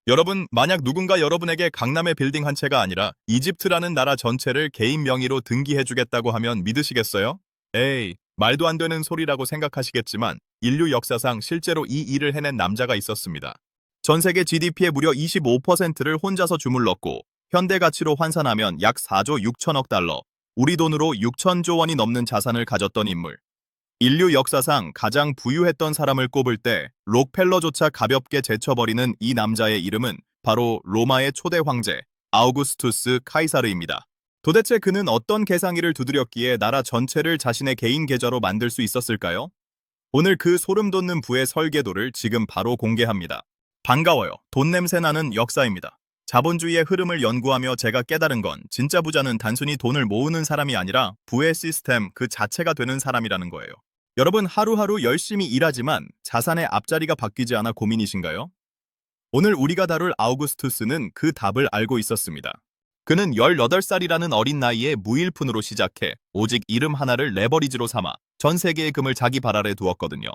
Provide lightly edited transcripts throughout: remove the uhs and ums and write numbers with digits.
여러분, 만약 누군가 여러분에게 강남의 빌딩 한 채가 아니라 이집트라는 나라 전체를 개인 명의로 등기해주겠다고 하면 믿으시겠어요? 에이, 말도 안 되는 소리라고 생각하시겠지만 인류 역사상 실제로 이 일을 해낸 남자가 있었습니다. 전 세계 GDP의 무려 25%를 혼자서 주물렀고 현대 가치로 환산하면 약 4조 6천억 달러, 우리 돈으로 6천조 원이 넘는 자산을 가졌던 인물. 인류 역사상 가장 부유했던 사람을 꼽을 때 록펠러조차 가볍게 제쳐버리는 이 남자의 이름은 바로 로마의 초대 황제 아우구스투스 카이사르입니다. 도대체 그는 어떤 계상기를 두드렸기에 나라 전체를 자신의 개인 계좌로 만들 수 있었을까요? 오늘 그 소름돋는 부의 설계도를 지금 바로 공개합니다. 반가워요. 돈 냄새 나는 역사입니다. 자본주의의 흐름을 연구하며 제가 깨달은 건 진짜 부자는 단순히 돈을 모으는 사람이 아니라 부의 시스템 그 자체가 되는 사람이라는 거예요. 여러분 하루하루 열심히 일하지만 자산의 앞자리가 바뀌지 않아 고민이신가요? 오늘 우리가 다룰 아우구스투스는 그 답을 알고 있었습니다. 그는 18살이라는 어린 나이에 무일푼으로 시작해 오직 이름 하나를 레버리지로 삼아 전 세계의 금을 자기 발 아래 두었거든요.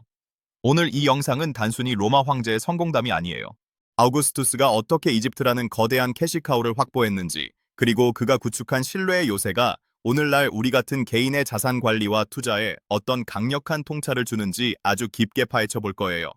오늘 이 영상은 단순히 로마 황제의 성공담이 아니에요. 아우구스투스가 어떻게 이집트라는 거대한 캐시카우를 확보했는지, 그리고 그가 구축한 신뢰의 요새가 오늘날 우리 같은 개인의 자산 관리와 투자에 어떤 강력한 통찰을 주는지 아주 깊게 파헤쳐 볼 거예요.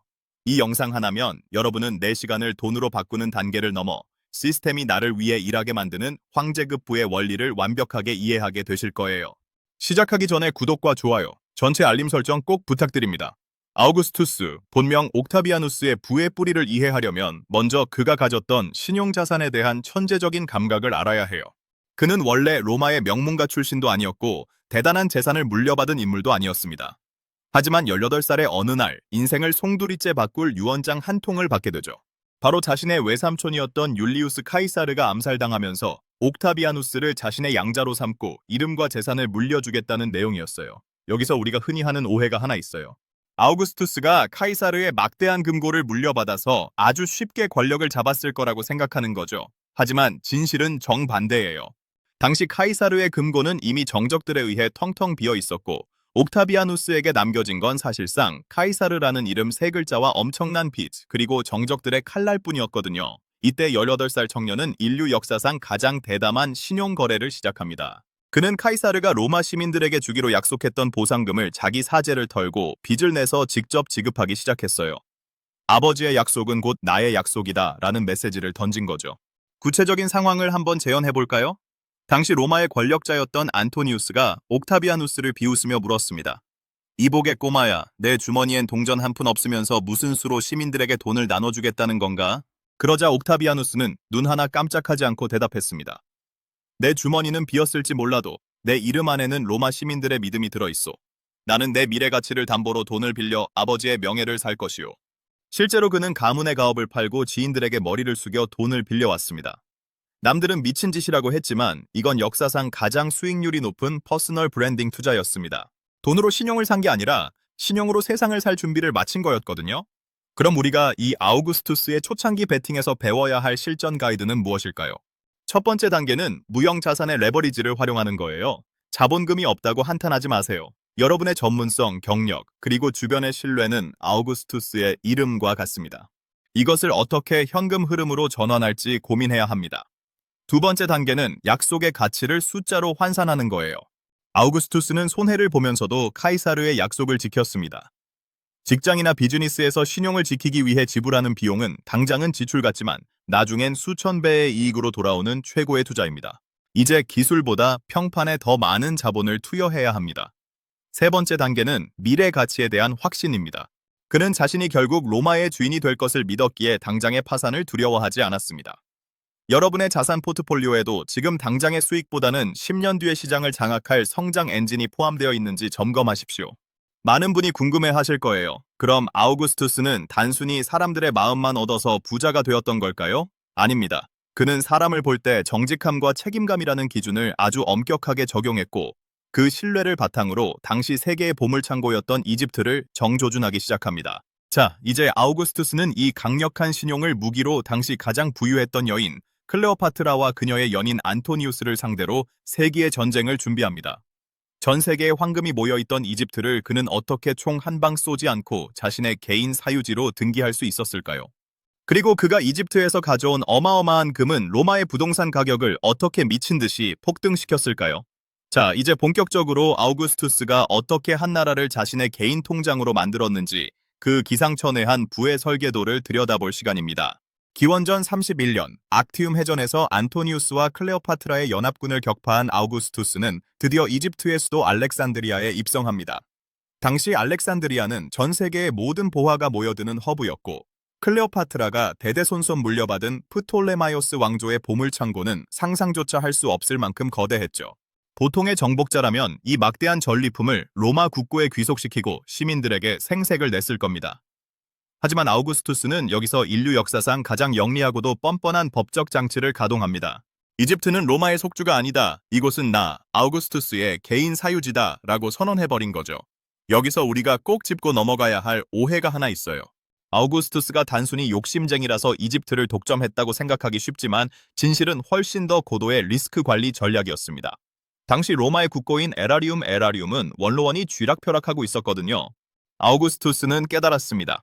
이 영상 하나면 여러분은 내 시간을 돈으로 바꾸는 단계를 넘어 시스템이 나를 위해 일하게 만드는 황제급 부의 원리를 완벽하게 이해하게 되실 거예요. 시작하기 전에 구독과 좋아요, 전체 알림 설정 꼭 부탁드립니다. 아우구스투스, 본명 옥타비아누스의 부의 뿌리를 이해하려면 먼저 그가 가졌던 신용자산에 대한 천재적인 감각을 알아야 해요. 그는 원래 로마의 명문가 출신도 아니었고 대단한 재산을 물려받은 인물도 아니었습니다. 하지만 18살의 어느 날 인생을 송두리째 바꿀 유언장 한 통을 받게 되죠. 바로 자신의 외삼촌이었던 율리우스 카이사르가 암살당하면서 옥타비아누스를 자신의 양자로 삼고 이름과 재산을 물려주겠다는 내용이었어요. 여기서 우리가 흔히 하는 오해가 하나 있어요. 아우구스투스가 카이사르의 막대한 금고를 물려받아서 아주 쉽게 권력을 잡았을 거라고 생각하는 거죠. 하지만 진실은 정반대예요. 당시 카이사르의 금고는 이미 정적들에 의해 텅텅 비어 있었고 옥타비아누스에게 남겨진 건 사실상 카이사르라는 이름 세 글자와 엄청난 빚, 그리고 정적들의 칼날뿐이었거든요. 이때 18살 청년은 인류 역사상 가장 대담한 신용거래를 시작합니다. 그는 카이사르가 로마 시민들에게 주기로 약속했던 보상금을 자기 사재를 털고 빚을 내서 직접 지급하기 시작했어요. 아버지의 약속은 곧 나의 약속이다 라는 메시지를 던진 거죠. 구체적인 상황을 한번 재현해볼까요? 당시 로마의 권력자였던 안토니우스가 옥타비아누스를 비웃으며 물었습니다. 이복의 꼬마야, 내 주머니엔 동전 한 푼 없으면서 무슨 수로 시민들에게 돈을 나눠주겠다는 건가? 그러자 옥타비아누스는 눈 하나 깜짝하지 않고 대답했습니다. 내 주머니는 비었을지 몰라도 내 이름 안에는 로마 시민들의 믿음이 들어있어. 나는 내 미래 가치를 담보로 돈을 빌려 아버지의 명예를 살 것이오. 실제로 그는 가문의 가업을 팔고 지인들에게 머리를 숙여 돈을 빌려왔습니다. 남들은 미친 짓이라고 했지만 이건 역사상 가장 수익률이 높은 퍼스널 브랜딩 투자였습니다. 돈으로 신용을 산 게 아니라 신용으로 세상을 살 준비를 마친 거였거든요. 그럼 우리가 이 아우구스투스의 초창기 베팅에서 배워야 할 실전 가이드는 무엇일까요? 첫 번째 단계는 무형 자산의 레버리지를 활용하는 거예요. 자본금이 없다고 한탄하지 마세요. 여러분의 전문성, 경력, 그리고 주변의 신뢰는 아우구스투스의 이름과 같습니다. 이것을 어떻게 현금 흐름으로 전환할지 고민해야 합니다. 두 번째 단계는 약속의 가치를 숫자로 환산하는 거예요. 아우구스투스는 손해를 보면서도 카이사르의 약속을 지켰습니다. 직장이나 비즈니스에서 신용을 지키기 위해 지불하는 비용은 당장은 지출 같지만 나중엔 수천 배의 이익으로 돌아오는 최고의 투자입니다. 이제 기술보다 평판에 더 많은 자본을 투여해야 합니다. 세 번째 단계는 미래 가치에 대한 확신입니다. 그는 자신이 결국 로마의 주인이 될 것을 믿었기에 당장의 파산을 두려워하지 않았습니다. 여러분의 자산 포트폴리오에도 지금 당장의 수익보다는 10년 뒤의 시장을 장악할 성장 엔진이 포함되어 있는지 점검하십시오. 많은 분이 궁금해하실 거예요. 그럼 아우구스투스는 단순히 사람들의 마음만 얻어서 부자가 되었던 걸까요? 아닙니다. 그는 사람을 볼 때 정직함과 책임감이라는 기준을 아주 엄격하게 적용했고 그 신뢰를 바탕으로 당시 세계의 보물창고였던 이집트를 정조준하기 시작합니다. 자, 이제 아우구스투스는 이 강력한 신용을 무기로 당시 가장 부유했던 여인 클레오파트라와 그녀의 연인 안토니우스를 상대로 세기의 전쟁을 준비합니다. 전 세계에 황금이 모여있던 이집트를 그는 어떻게 총 한 방 쏘지 않고 자신의 개인 사유지로 등기할 수 있었을까요? 그리고 그가 이집트에서 가져온 어마어마한 금은 로마의 부동산 가격을 어떻게 미친 듯이 폭등시켰을까요? 자, 이제 본격적으로 아우구스투스가 어떻게 한 나라를 자신의 개인 통장으로 만들었는지 그 기상천외한 부의 설계도를 들여다볼 시간입니다. 기원전 31년 악티움 해전에서 안토니우스와 클레오파트라의 연합군을 격파한 아우구스투스는 드디어 이집트의 수도 알렉산드리아에 입성합니다. 당시 알렉산드리아는 전 세계의 모든 보화가 모여드는 허브였고 클레오파트라가 대대손손 물려받은 프톨레마이오스 왕조의 보물창고는 상상조차 할 수 없을 만큼 거대했죠. 보통의 정복자라면 이 막대한 전리품을 로마 국고에 귀속시키고 시민들에게 생색을 냈을 겁니다. 하지만 아우구스투스는 여기서 인류 역사상 가장 영리하고도 뻔뻔한 법적 장치를 가동합니다. 이집트는 로마의 속주가 아니다. 이곳은 나, 아우구스투스의 개인 사유지다 라고 선언해버린 거죠. 여기서 우리가 꼭 짚고 넘어가야 할 오해가 하나 있어요. 아우구스투스가 단순히 욕심쟁이라서 이집트를 독점했다고 생각하기 쉽지만 진실은 훨씬 더 고도의 리스크 관리 전략이었습니다. 당시 로마의 국고인 에라리움은 원로원이 쥐락펴락하고 있었거든요. 아우구스투스는 깨달았습니다.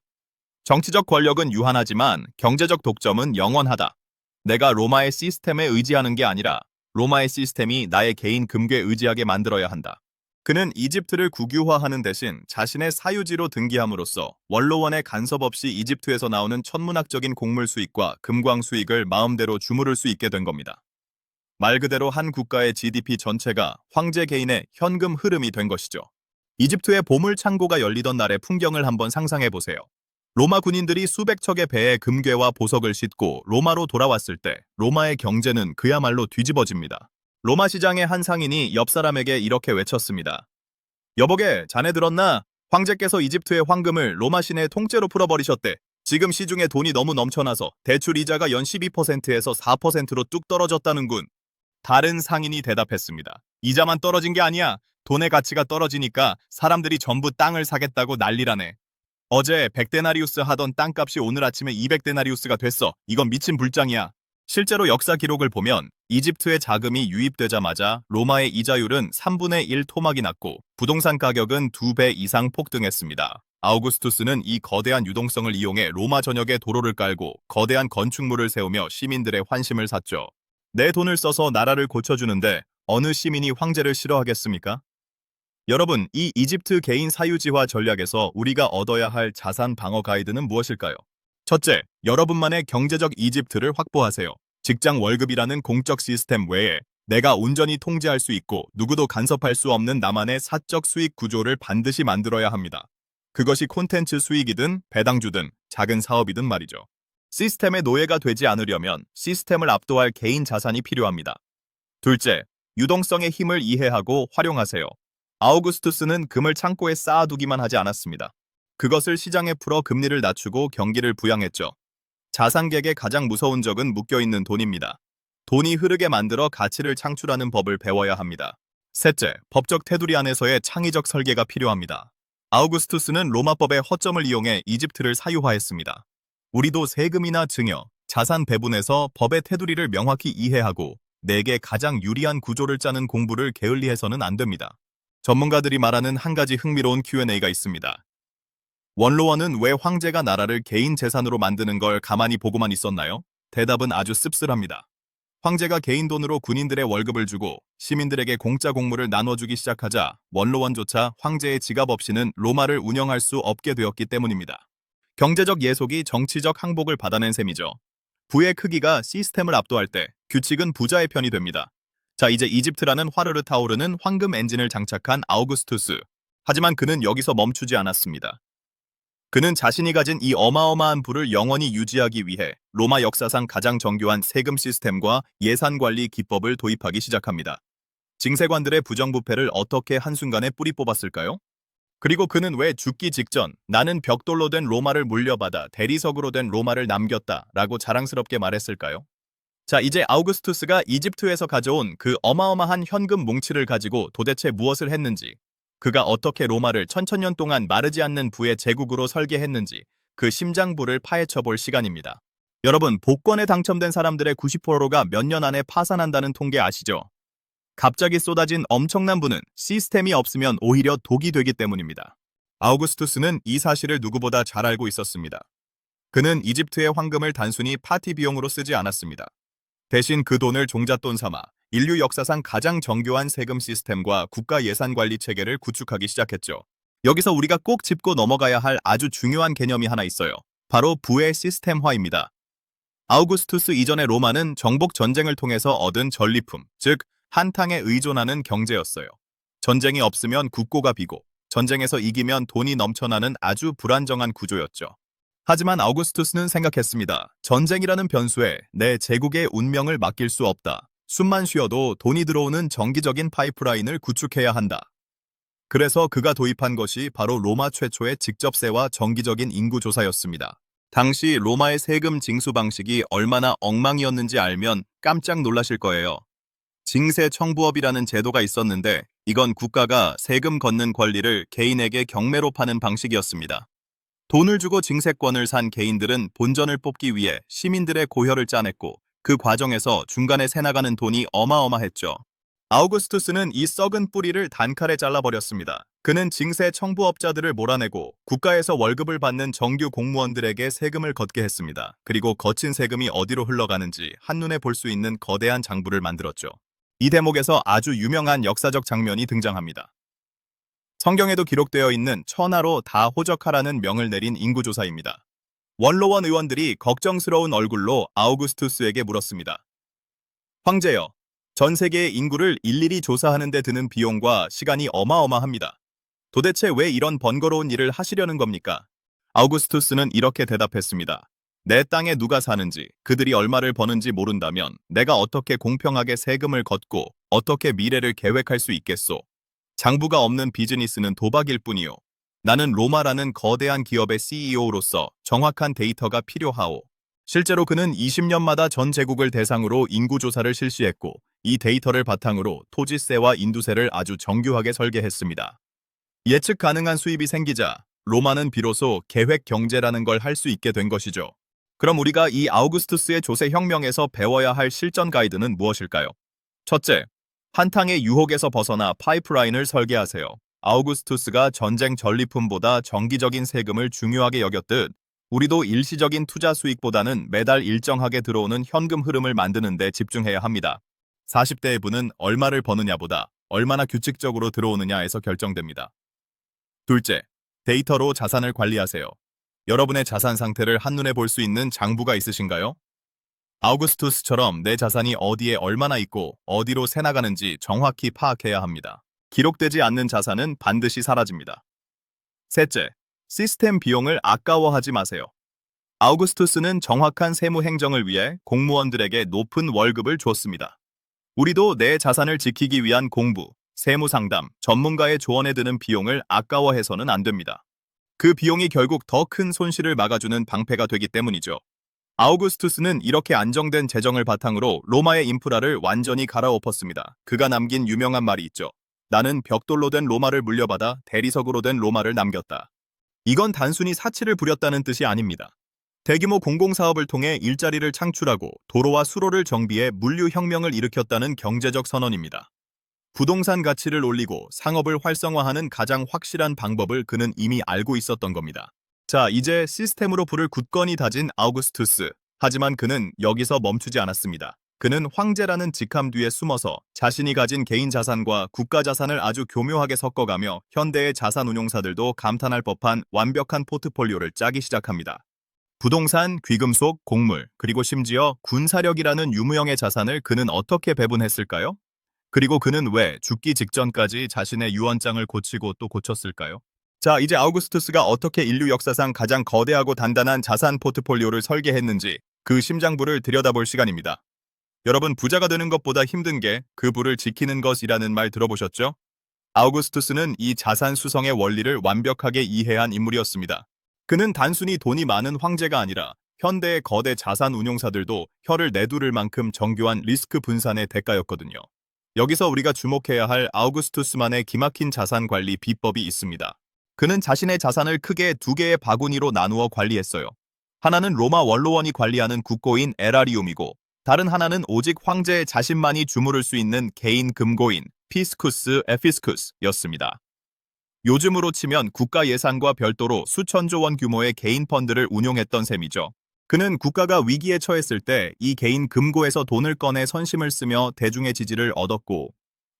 정치적 권력은 유한하지만 경제적 독점은 영원하다. 내가 로마의 시스템에 의지하는 게 아니라 로마의 시스템이 나의 개인 금괴에 의지하게 만들어야 한다. 그는 이집트를 국유화하는 대신 자신의 사유지로 등기함으로써 원로원의 간섭 없이 이집트에서 나오는 천문학적인 곡물 수익과 금광 수익을 마음대로 주무를 수 있게 된 겁니다. 말 그대로 한 국가의 GDP 전체가 황제 개인의 현금 흐름이 된 것이죠. 이집트의 보물 창고가 열리던 날의 풍경을 한번 상상해 보세요. 로마 군인들이 수백 척의 배에 금괴와 보석을 싣고 로마로 돌아왔을 때 로마의 경제는 그야말로 뒤집어집니다. 로마 시장의 한 상인이 옆 사람에게 이렇게 외쳤습니다. 여보게, 자네 들었나? 황제께서 이집트의 황금을 로마 시내에 통째로 풀어버리셨대. 지금 시중에 돈이 너무 넘쳐나서 대출 이자가 연 12%에서 4%로 뚝 떨어졌다는군. 다른 상인이 대답했습니다. 이자만 떨어진 게 아니야. 돈의 가치가 떨어지니까 사람들이 전부 땅을 사겠다고 난리라네. 어제 100데나리우스 하던 땅값이 오늘 아침에 200데나리우스가 됐어. 이건 미친 불장이야. 실제로 역사 기록을 보면 이집트의 자금이 유입되자마자 로마의 이자율은 3분의 1 토막이 났고 부동산 가격은 2배 이상 폭등했습니다. 아우구스투스는 이 거대한 유동성을 이용해 로마 전역에 도로를 깔고 거대한 건축물을 세우며 시민들의 환심을 샀죠. 내 돈을 써서 나라를 고쳐주는데 어느 시민이 황제를 싫어하겠습니까? 여러분, 이 이집트 개인 사유지화 전략에서 우리가 얻어야 할 자산 방어 가이드는 무엇일까요? 첫째, 여러분만의 경제적 이집트를 확보하세요. 직장 월급이라는 공적 시스템 외에 내가 온전히 통제할 수 있고 누구도 간섭할 수 없는 나만의 사적 수익 구조를 반드시 만들어야 합니다. 그것이 콘텐츠 수익이든 배당주든 작은 사업이든 말이죠. 시스템의 노예가 되지 않으려면 시스템을 압도할 개인 자산이 필요합니다. 둘째, 유동성의 힘을 이해하고 활용하세요. 아우구스투스는 금을 창고에 쌓아두기만 하지 않았습니다. 그것을 시장에 풀어 금리를 낮추고 경기를 부양했죠. 자산객의 가장 무서운 적은 묶여있는 돈입니다. 돈이 흐르게 만들어 가치를 창출하는 법을 배워야 합니다. 셋째, 법적 테두리 안에서의 창의적 설계가 필요합니다. 아우구스투스는 로마법의 허점을 이용해 이집트를 사유화했습니다. 우리도 세금이나 증여, 자산 배분에서 법의 테두리를 명확히 이해하고 내게 가장 유리한 구조를 짜는 공부를 게을리해서는 안 됩니다. 전문가들이 말하는 한 가지 흥미로운 Q&A가 있습니다. 원로원은 왜 황제가 나라를 개인 재산으로 만드는 걸 가만히 보고만 있었나요? 대답은 아주 씁쓸합니다. 황제가 개인 돈으로 군인들의 월급을 주고 시민들에게 공짜 곡물을 나눠주기 시작하자 원로원조차 황제의 지갑 없이는 로마를 운영할 수 없게 되었기 때문입니다. 경제적 예속이 정치적 항복을 받아낸 셈이죠. 부의 크기가 시스템을 압도할 때 규칙은 부자의 편이 됩니다. 자, 이제 이집트라는 화르르 타오르는 황금 엔진을 장착한 아우구스투스. 하지만 그는 여기서 멈추지 않았습니다. 그는 자신이 가진 이 어마어마한 부를 영원히 유지하기 위해 로마 역사상 가장 정교한 세금 시스템과 예산 관리 기법을 도입하기 시작합니다. 징세관들의 부정부패를 어떻게 한순간에 뿌리 뽑았을까요? 그리고 그는 왜 죽기 직전 나는 벽돌로 된 로마를 물려받아 대리석으로 된 로마를 남겼다 라고 자랑스럽게 말했을까요? 자, 이제 아우구스투스가 이집트에서 가져온 그 어마어마한 현금 뭉치를 가지고 도대체 무엇을 했는지, 그가 어떻게 로마를 천천년 동안 마르지 않는 부의 제국으로 설계했는지 그 심장부를 파헤쳐볼 시간입니다. 여러분, 복권에 당첨된 사람들의 90%가 몇 년 안에 파산한다는 통계 아시죠? 갑자기 쏟아진 엄청난 부는 시스템이 없으면 오히려 독이 되기 때문입니다. 아우구스투스는 이 사실을 누구보다 잘 알고 있었습니다. 그는 이집트의 황금을 단순히 파티 비용으로 쓰지 않았습니다. 대신 그 돈을 종잣돈 삼아 인류 역사상 가장 정교한 세금 시스템과 국가 예산 관리 체계를 구축하기 시작했죠. 여기서 우리가 꼭 짚고 넘어가야 할 아주 중요한 개념이 하나 있어요. 바로 부의 시스템화입니다. 아우구스투스 이전의 로마는 정복 전쟁을 통해서 얻은 전리품, 즉 한탕에 의존하는 경제였어요. 전쟁이 없으면 국고가 비고 전쟁에서 이기면 돈이 넘쳐나는 아주 불안정한 구조였죠. 하지만 아우구스투스는 생각했습니다. 전쟁이라는 변수에 내 제국의 운명을 맡길 수 없다. 숨만 쉬어도 돈이 들어오는 정기적인 파이프라인을 구축해야 한다. 그래서 그가 도입한 것이 바로 로마 최초의 직접세와 정기적인 인구조사였습니다. 당시 로마의 세금 징수 방식이 얼마나 엉망이었는지 알면 깜짝 놀라실 거예요. 징세 청부업이라는 제도가 있었는데 이건 국가가 세금 걷는 권리를 개인에게 경매로 파는 방식이었습니다. 돈을 주고 징세권을 산 개인들은 본전을 뽑기 위해 시민들의 고혈을 짜냈고 그 과정에서 중간에 새나가는 돈이 어마어마했죠. 아우구스투스는 이 썩은 뿌리를 단칼에 잘라버렸습니다. 그는 징세 청부업자들을 몰아내고 국가에서 월급을 받는 정규 공무원들에게 세금을 걷게 했습니다. 그리고 거친 세금이 어디로 흘러가는지 한눈에 볼 수 있는 거대한 장부를 만들었죠. 이 대목에서 아주 유명한 역사적 장면이 등장합니다. 성경에도 기록되어 있는 천하로 다 호적하라는 명을 내린 인구조사입니다. 원로원 의원들이 걱정스러운 얼굴로 아우구스투스에게 물었습니다. 황제여, 전 세계의 인구를 일일이 조사하는 데 드는 비용과 시간이 어마어마합니다. 도대체 왜 이런 번거로운 일을 하시려는 겁니까? 아우구스투스는 이렇게 대답했습니다. 내 땅에 누가 사는지, 그들이 얼마를 버는지 모른다면 내가 어떻게 공평하게 세금을 걷고 어떻게 미래를 계획할 수 있겠소? 장부가 없는 비즈니스는 도박일 뿐이요. 나는 로마라는 거대한 기업의 CEO로서 정확한 데이터가 필요하오. 실제로 그는 20년마다 전 제국을 대상으로 인구조사를 실시했고 이 데이터를 바탕으로 토지세와 인두세를 아주 정교하게 설계했습니다. 예측 가능한 수입이 생기자 로마는 비로소 계획 경제라는 걸 할 수 있게 된 것이죠. 그럼 우리가 이 아우구스투스의 조세 혁명에서 배워야 할 실전 가이드는 무엇일까요? 첫째, 한탕의 유혹에서 벗어나 파이프라인을 설계하세요. 아우구스투스가 전쟁 전리품보다 정기적인 세금을 중요하게 여겼듯 우리도 일시적인 투자 수익보다는 매달 일정하게 들어오는 현금 흐름을 만드는 데 집중해야 합니다. 40대의 부는 얼마를 버느냐보다 얼마나 규칙적으로 들어오느냐에서 결정됩니다. 둘째, 데이터로 자산을 관리하세요. 여러분의 자산 상태를 한눈에 볼 수 있는 장부가 있으신가요? 아우구스투스처럼 내 자산이 어디에 얼마나 있고 어디로 새나가는지 정확히 파악해야 합니다. 기록되지 않는 자산은 반드시 사라집니다. 셋째, 시스템 비용을 아까워하지 마세요. 아우구스투스는 정확한 세무 행정을 위해 공무원들에게 높은 월급을 줬습니다. 우리도 내 자산을 지키기 위한 공부, 세무 상담, 전문가의 조언에 드는 비용을 아까워해서는 안 됩니다. 그 비용이 결국 더 큰 손실을 막아주는 방패가 되기 때문이죠. 아우구스투스는 이렇게 안정된 재정을 바탕으로 로마의 인프라를 완전히 갈아엎었습니다. 그가 남긴 유명한 말이 있죠. 나는 벽돌로 된 로마를 물려받아 대리석으로 된 로마를 남겼다. 이건 단순히 사치를 부렸다는 뜻이 아닙니다. 대규모 공공사업을 통해 일자리를 창출하고 도로와 수로를 정비해 물류혁명을 일으켰다는 경제적 선언입니다. 부동산 가치를 올리고 상업을 활성화하는 가장 확실한 방법을 그는 이미 알고 있었던 겁니다. 자, 이제 시스템으로 불을 굳건히 다진 아우구스투스. 하지만 그는 여기서 멈추지 않았습니다. 그는 황제라는 직함 뒤에 숨어서 자신이 가진 개인 자산과 국가 자산을 아주 교묘하게 섞어가며 현대의 자산 운용사들도 감탄할 법한 완벽한 포트폴리오를 짜기 시작합니다. 부동산, 귀금속, 곡물, 그리고 심지어 군사력이라는 유무형의 자산을 그는 어떻게 배분했을까요? 그리고 그는 왜 죽기 직전까지 자신의 유언장을 고치고 또 고쳤을까요? 자, 이제 아우구스투스가 어떻게 인류 역사상 가장 거대하고 단단한 자산 포트폴리오를 설계했는지 그 심장부를 들여다볼 시간입니다. 여러분, 부자가 되는 것보다 힘든 게 그 부를 지키는 것이라는 말 들어보셨죠? 아우구스투스는 이 자산 수성의 원리를 완벽하게 이해한 인물이었습니다. 그는 단순히 돈이 많은 황제가 아니라 현대의 거대 자산 운용사들도 혀를 내두를 만큼 정교한 리스크 분산의 대가였거든요. 여기서 우리가 주목해야 할 아우구스투스만의 기막힌 자산 관리 비법이 있습니다. 그는 자신의 자산을 크게 두 개의 바구니로 나누어 관리했어요. 하나는 로마 원로원이 관리하는 국고인 에라리움이고 다른 하나는 오직 황제 자신만이 주무를 수 있는 개인 금고인 피스쿠스 에피스쿠스였습니다. 요즘으로 치면 국가 예산과 별도로 수천조 원 규모의 개인 펀드를 운용했던 셈이죠. 그는 국가가 위기에 처했을 때 이 개인 금고에서 돈을 꺼내 선심을 쓰며 대중의 지지를 얻었고,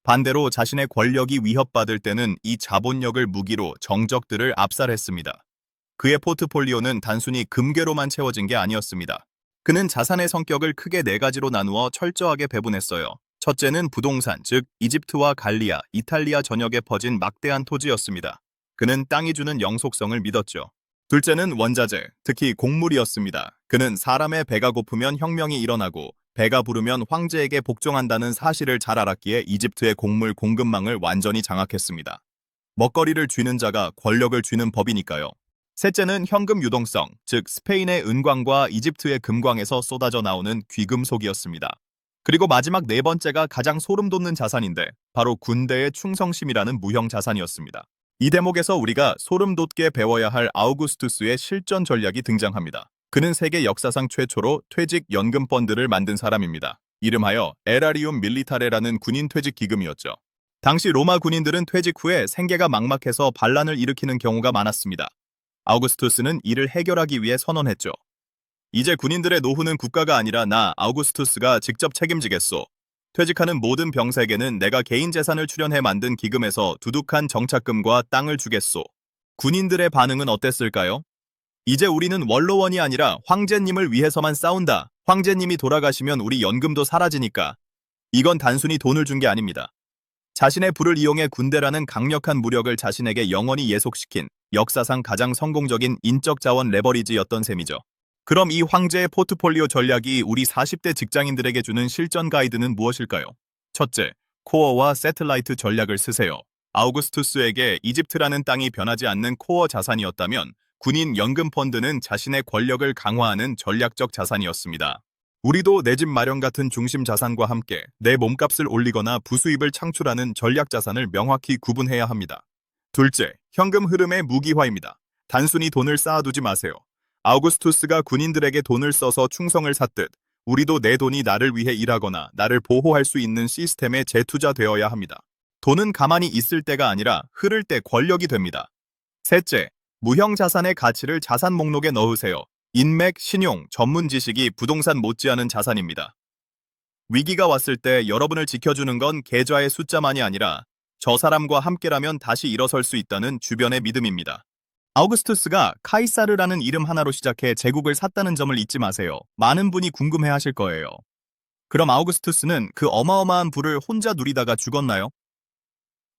반대로 자신의 권력이 위협받을 때는 이 자본력을 무기로 정적들을 압살했습니다. 그의 포트폴리오는 단순히 금괴로만 채워진 게 아니었습니다. 그는 자산의 성격을 크게 네 가지로 나누어 철저하게 배분했어요. 첫째는 부동산, 즉 이집트와 갈리아, 이탈리아 전역에 퍼진 막대한 토지였습니다. 그는 땅이 주는 영속성을 믿었죠. 둘째는 원자재, 특히 곡물이었습니다. 그는 사람의 배가 고프면 혁명이 일어나고 배가 부르면 황제에게 복종한다는 사실을 잘 알았기에 이집트의 곡물 공급망을 완전히 장악했습니다. 먹거리를 쥐는 자가 권력을 쥐는 법이니까요. 셋째는 현금 유동성, 즉 스페인의 은광과 이집트의 금광에서 쏟아져 나오는 귀금속이었습니다. 그리고 마지막 네 번째가 가장 소름 돋는 자산인데 바로 군대의 충성심이라는 무형 자산이었습니다. 이 대목에서 우리가 소름 돋게 배워야 할 아우구스투스의 실전 전략이 등장합니다. 그는 세계 역사상 최초로 퇴직 연금 펀드를 만든 사람입니다. 이름하여 에라리움 밀리타레라는 군인 퇴직 기금이었죠. 당시 로마 군인들은 퇴직 후에 생계가 막막해서 반란을 일으키는 경우가 많았습니다. 아우구스투스는 이를 해결하기 위해 선언했죠. 이제 군인들의 노후는 국가가 아니라 나 아우구스투스가 직접 책임지겠소. 퇴직하는 모든 병사에게는 내가 개인 재산을 출연해 만든 기금에서 두둑한 정착금과 땅을 주겠소. 군인들의 반응은 어땠을까요? 이제 우리는 원로원이 아니라 황제님을 위해서만 싸운다. 황제님이 돌아가시면 우리 연금도 사라지니까. 이건 단순히 돈을 준 게 아닙니다. 자신의 부를 이용해 군대라는 강력한 무력을 자신에게 영원히 예속시킨 역사상 가장 성공적인 인적 자원 레버리지였던 셈이죠. 그럼 이 황제의 포트폴리오 전략이 우리 40대 직장인들에게 주는 실전 가이드는 무엇일까요? 첫째, 코어와 새틀라이트 전략을 쓰세요. 아우구스투스에게 이집트라는 땅이 변하지 않는 코어 자산이었다면 군인 연금 펀드는 자신의 권력을 강화하는 전략적 자산이었습니다. 우리도 내 집 마련 같은 중심 자산과 함께 내 몸값을 올리거나 부수입을 창출하는 전략 자산을 명확히 구분해야 합니다. 둘째, 현금 흐름의 무기화입니다. 단순히 돈을 쌓아두지 마세요. 아우구스투스가 군인들에게 돈을 써서 충성을 샀듯 우리도 내 돈이 나를 위해 일하거나 나를 보호할 수 있는 시스템에 재투자되어야 합니다. 돈은 가만히 있을 때가 아니라 흐를 때 권력이 됩니다. 셋째, 무형 자산의 가치를 자산 목록에 넣으세요. 인맥, 신용, 전문 지식이 부동산 못지않은 자산입니다. 위기가 왔을 때 여러분을 지켜주는 건 계좌의 숫자만이 아니라 저 사람과 함께라면 다시 일어설 수 있다는 주변의 믿음입니다. 아우구스투스가 카이사르라는 이름 하나로 시작해 제국을 샀다는 점을 잊지 마세요. 많은 분이 궁금해하실 거예요. 그럼 아우구스투스는 그 어마어마한 부를 혼자 누리다가 죽었나요?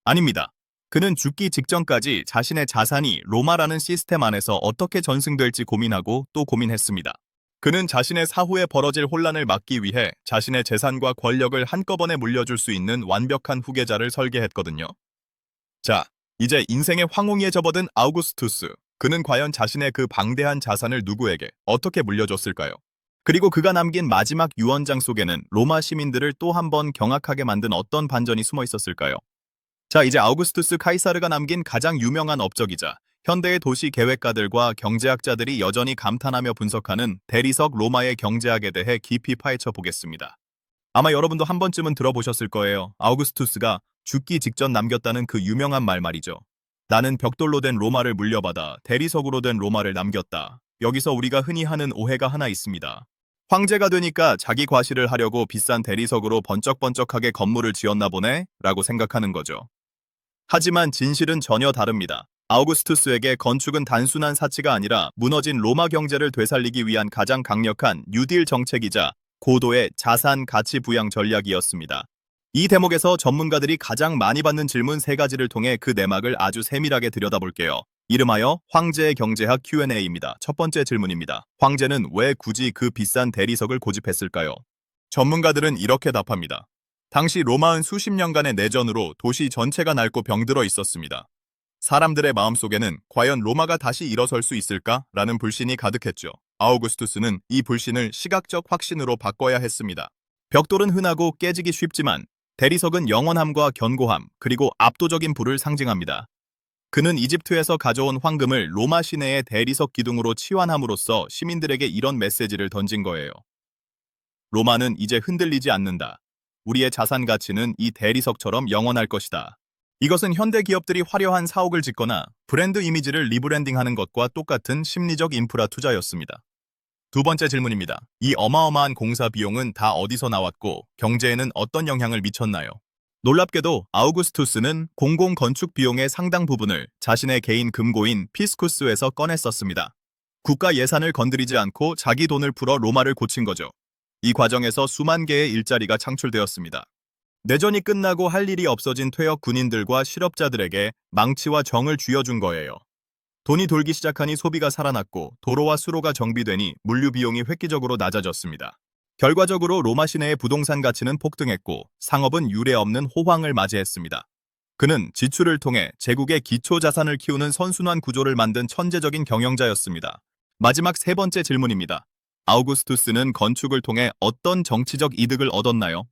아닙니다. 그는 죽기 직전까지 자신의 자산이 로마라는 시스템 안에서 어떻게 전승될지 고민하고 또 고민했습니다. 그는 자신의 사후에 벌어질 혼란을 막기 위해 자신의 재산과 권력을 한꺼번에 물려줄 수 있는 완벽한 후계자를 설계했거든요. 자, 이제 인생의 황홀리에 접어든 아우구스투스. 그는 과연 자신의 그 방대한 자산을 누구에게 어떻게 물려줬을까요? 그리고 그가 남긴 마지막 유언장 속에는 로마 시민들을 또 한 번 경악하게 만든 어떤 반전이 숨어 있었을까요? 자, 이제 아우구스투스 카이사르가 남긴 가장 유명한 업적이자 현대의 도시 계획가들과 경제학자들이 여전히 감탄하며 분석하는 대리석 로마의 경제학에 대해 깊이 파헤쳐 보겠습니다. 아마 여러분도 한 번쯤은 들어보셨을 거예요. 아우구스투스가 죽기 직전 남겼다는 그 유명한 말 말이죠. 나는 벽돌로 된 로마를 물려받아 대리석으로 된 로마를 남겼다. 여기서 우리가 흔히 하는 오해가 하나 있습니다. 황제가 되니까 자기 과시를 하려고 비싼 대리석으로 번쩍번쩍하게 건물을 지었나 보네? 라고 생각하는 거죠. 하지만 진실은 전혀 다릅니다. 아우구스투스에게 건축은 단순한 사치가 아니라 무너진 로마 경제를 되살리기 위한 가장 강력한 뉴딜 정책이자 고도의 자산 가치 부양 전략이었습니다. 이 대목에서 전문가들이 가장 많이 받는 질문 세 가지를 통해 그 내막을 아주 세밀하게 들여다볼게요. 이름하여 황제의 경제학 Q&A입니다. 첫 번째 질문입니다. 황제는 왜 굳이 그 비싼 대리석을 고집했을까요? 전문가들은 이렇게 답합니다. 당시 로마는 수십 년간의 내전으로 도시 전체가 낡고 병들어 있었습니다. 사람들의 마음속에는 과연 로마가 다시 일어설 수 있을까라는 불신이 가득했죠. 아우구스투스는 이 불신을 시각적 확신으로 바꿔야 했습니다. 벽돌은 흔하고 깨지기 쉽지만 대리석은 영원함과 견고함, 그리고 압도적인 부를 상징합니다. 그는 이집트에서 가져온 황금을 로마 시내의 대리석 기둥으로 치환함으로써 시민들에게 이런 메시지를 던진 거예요. 로마는 이제 흔들리지 않는다. 우리의 자산 가치는 이 대리석처럼 영원할 것이다. 이것은 현대 기업들이 화려한 사옥을 짓거나 브랜드 이미지를 리브랜딩하는 것과 똑같은 심리적 인프라 투자였습니다. 두 번째 질문입니다. 이 어마어마한 공사 비용은 다 어디서 나왔고 경제에는 어떤 영향을 미쳤나요? 놀랍게도 아우구스투스는 공공 건축 비용의 상당 부분을 자신의 개인 금고인 피스쿠스에서 꺼내 썼습니다. 국가 예산을 건드리지 않고 자기 돈을 풀어 로마를 고친 거죠. 이 과정에서 수만 개의 일자리가 창출되었습니다. 내전이 끝나고 할 일이 없어진 퇴역 군인들과 실업자들에게 망치와 정을 쥐어준 거예요. 돈이 돌기 시작하니 소비가 살아났고 도로와 수로가 정비되니 물류 비용이 획기적으로 낮아졌습니다. 결과적으로 로마 시내의 부동산 가치는 폭등했고 상업은 유례없는 호황을 맞이했습니다. 그는 지출을 통해 제국의 기초 자산을 키우는 선순환 구조를 만든 천재적인 경영자였습니다. 마지막 세 번째 질문입니다. 아우구스투스는 건축을 통해 어떤 정치적 이득을 얻었나요?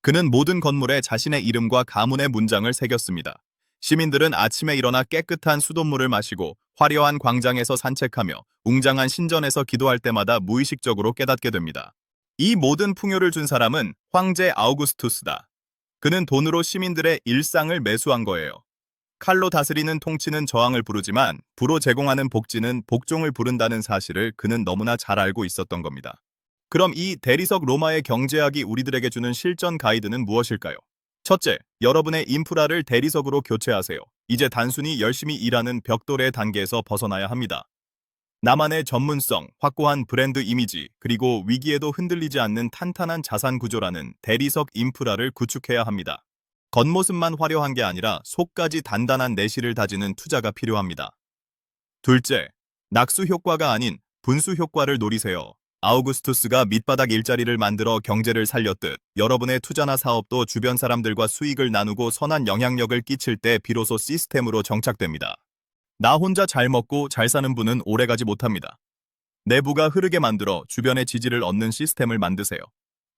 그는 모든 건물에 자신의 이름과 가문의 문장을 새겼습니다. 시민들은 아침에 일어나 깨끗한 수돗물을 마시고 화려한 광장에서 산책하며 웅장한 신전에서 기도할 때마다 무의식적으로 깨닫게 됩니다. 이 모든 풍요를 준 사람은 황제 아우구스투스다. 그는 돈으로 시민들의 일상을 매수한 거예요. 칼로 다스리는 통치는 저항을 부르지만 부로 제공하는 복지는 복종을 부른다는 사실을 그는 너무나 잘 알고 있었던 겁니다. 그럼 이 대리석 로마의 경제학이 우리들에게 주는 실전 가이드는 무엇일까요? 첫째, 여러분의 인프라를 대리석으로 교체하세요. 이제 단순히 열심히 일하는 벽돌의 단계에서 벗어나야 합니다. 나만의 전문성, 확고한 브랜드 이미지, 그리고 위기에도 흔들리지 않는 탄탄한 자산 구조라는 대리석 인프라를 구축해야 합니다. 겉모습만 화려한 게 아니라 속까지 단단한 내실을 다지는 투자가 필요합니다. 둘째, 낙수 효과가 아닌 분수 효과를 노리세요. 아우구스투스가 밑바닥 일자리를 만들어 경제를 살렸듯 여러분의 투자나 사업도 주변 사람들과 수익을 나누고 선한 영향력을 끼칠 때 비로소 시스템으로 정착됩니다. 나 혼자 잘 먹고 잘 사는 분은 오래가지 못합니다. 내부가 흐르게 만들어 주변의 지지를 얻는 시스템을 만드세요.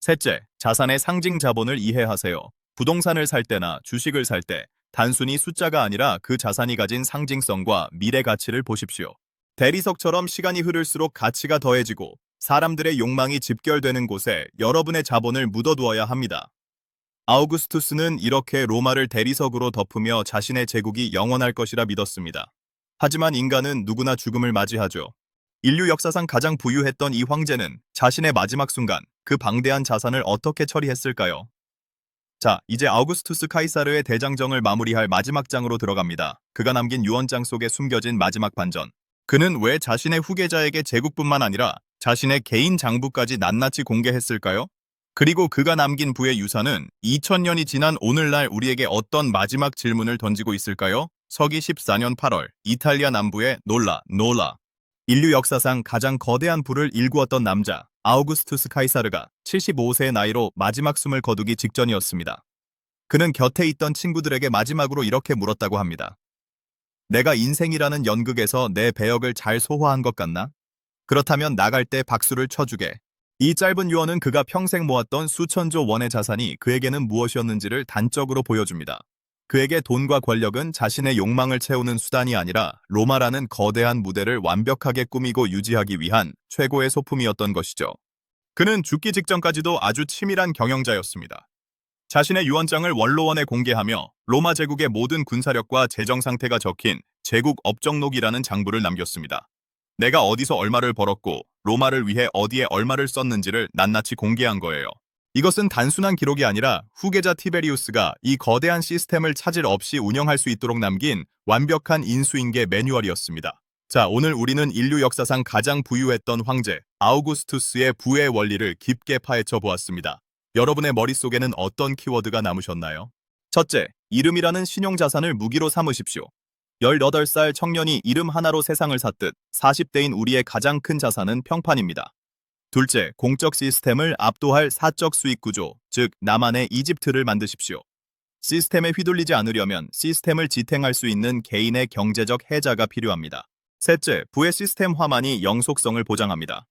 셋째, 자산의 상징 자본을 이해하세요. 부동산을 살 때나 주식을 살 때 단순히 숫자가 아니라 그 자산이 가진 상징성과 미래 가치를 보십시오. 대리석처럼 시간이 흐를수록 가치가 더해지고 사람들의 욕망이 집결되는 곳에 여러분의 자본을 묻어두어야 합니다. 아우구스투스는 이렇게 로마를 대리석으로 덮으며 자신의 제국이 영원할 것이라 믿었습니다. 하지만 인간은 누구나 죽음을 맞이하죠. 인류 역사상 가장 부유했던 이 황제는 자신의 마지막 순간 그 방대한 자산을 어떻게 처리했을까요? 자, 이제 아우구스투스 카이사르의 대장정을 마무리할 마지막 장으로 들어갑니다. 그가 남긴 유언장 속에 숨겨진 마지막 반전. 그는 왜 자신의 후계자에게 제국뿐만 아니라 자신의 개인 장부까지 낱낱이 공개했을까요? 그리고 그가 남긴 부의 유산은 2000년이 지난 오늘날 우리에게 어떤 마지막 질문을 던지고 있을까요? 서기 14년 8월 이탈리아 남부의 놀라 인류 역사상 가장 거대한 부를 일구었던 남자 아우구스투스 카이사르가 75세의 나이로 마지막 숨을 거두기 직전이었습니다. 그는 곁에 있던 친구들에게 마지막으로 이렇게 물었다고 합니다. 내가 인생이라는 연극에서 내 배역을 잘 소화한 것 같나? 그렇다면 나갈 때 박수를 쳐주게. 이 짧은 유언은 그가 평생 모았던 수천조 원의 자산이 그에게는 무엇이었는지를 단적으로 보여줍니다. 그에게 돈과 권력은 자신의 욕망을 채우는 수단이 아니라 로마라는 거대한 무대를 완벽하게 꾸미고 유지하기 위한 최고의 소품이었던 것이죠. 그는 죽기 직전까지도 아주 치밀한 경영자였습니다. 자신의 유언장을 원로원에 공개하며 로마 제국의 모든 군사력과 재정 상태가 적힌 제국 업적록이라는 장부를 남겼습니다. 내가 어디서 얼마를 벌었고 로마를 위해 어디에 얼마를 썼는지를 낱낱이 공개한 거예요. 이것은 단순한 기록이 아니라 후계자 티베리우스가 이 거대한 시스템을 차질 없이 운영할 수 있도록 남긴 완벽한 인수인계 매뉴얼이었습니다. 자, 오늘 우리는 인류 역사상 가장 부유했던 황제 아우구스투스의 부의 원리를 깊게 파헤쳐 보았습니다. 여러분의 머릿속에는 어떤 키워드가 남으셨나요? 첫째, 이름이라는 신용자산을 무기로 삼으십시오. 18살 청년이 이름 하나로 세상을 샀듯 40대인 우리의 가장 큰 자산은 평판입니다. 둘째, 공적 시스템을 압도할 사적 수익 구조, 즉 나만의 이집트를 만드십시오. 시스템에 휘둘리지 않으려면 시스템을 지탱할 수 있는 개인의 경제적 해자가 필요합니다. 셋째, 부의 시스템화만이 영속성을 보장합니다.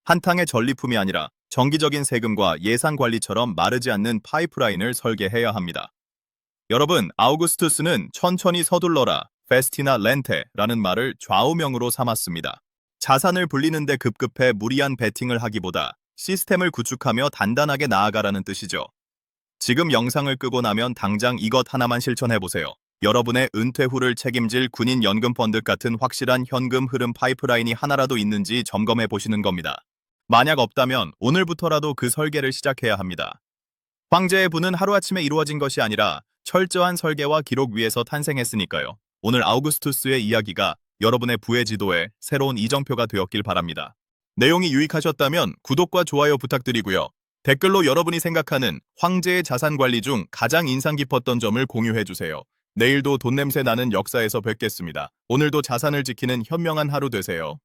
한탕의 전리품이 아니라 정기적인 세금과 예산 관리처럼 마르지 않는 파이프라인을 설계해야 합니다. 여러분, 아우구스투스는 천천히 서둘러라, 페스티나 렌테라는 말을 좌우명으로 삼았습니다. 자산을 불리는데 급급해 무리한 베팅을 하기보다 시스템을 구축하며 단단하게 나아가라는 뜻이죠. 지금 영상을 끄고 나면 당장 이것 하나만 실천해보세요. 여러분의 은퇴 후를 책임질 군인 연금 펀드 같은 확실한 현금 흐름 파이프라인이 하나라도 있는지 점검해 보시는 겁니다. 만약 없다면 오늘부터라도 그 설계를 시작해야 합니다. 황제의 부는 하루아침에 이루어진 것이 아니라 철저한 설계와 기록 위에서 탄생했으니까요. 오늘 아우구스투스의 이야기가 여러분의 부의 지도에 새로운 이정표가 되었길 바랍니다. 내용이 유익하셨다면 구독과 좋아요 부탁드리고요. 댓글로 여러분이 생각하는 황제의 자산 관리 중 가장 인상 깊었던 점을 공유해주세요. 내일도 돈 냄새 나는 역사에서 뵙겠습니다. 오늘도 자산을 지키는 현명한 하루 되세요.